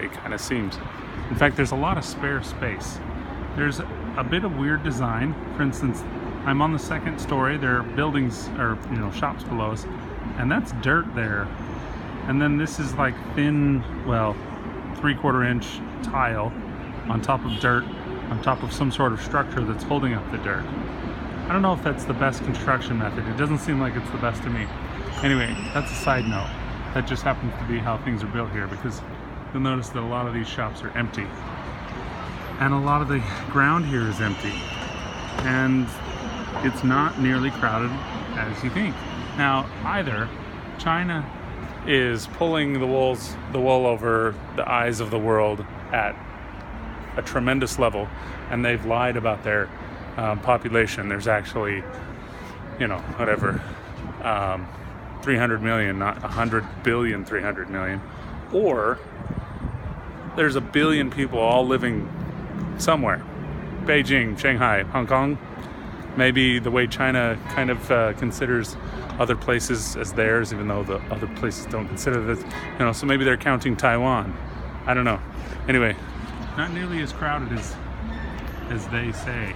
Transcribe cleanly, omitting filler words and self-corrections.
it kind of seems. In fact, there's a lot of spare space. There's a bit of weird design. For instance, I'm on the second story. There are buildings or shops below us, and that's dirt there. And then this is like thin, well, 3/4 inch tile on top of dirt, on top of some sort of structure that's holding up the dirt. I don't know if that's the best construction method. It doesn't seem like it's the best to me. Anyway, that's a side note. That just happens to be how things are built here, because you'll notice that a lot of these shops are empty. And a lot of the ground here is empty. And it's not nearly crowded as you think. Now, either China is pulling the wool over the eyes of the world at a tremendous level, and they've lied about their population. There's actually, 300 million, not 100 billion, 300 million. Or there's a billion people all living somewhere. Beijing, Shanghai, Hong Kong. Maybe the way China kind of considers other places as theirs, even though the other places don't consider this, so maybe they're counting Taiwan. I don't know. Anyway, not nearly as crowded as they say.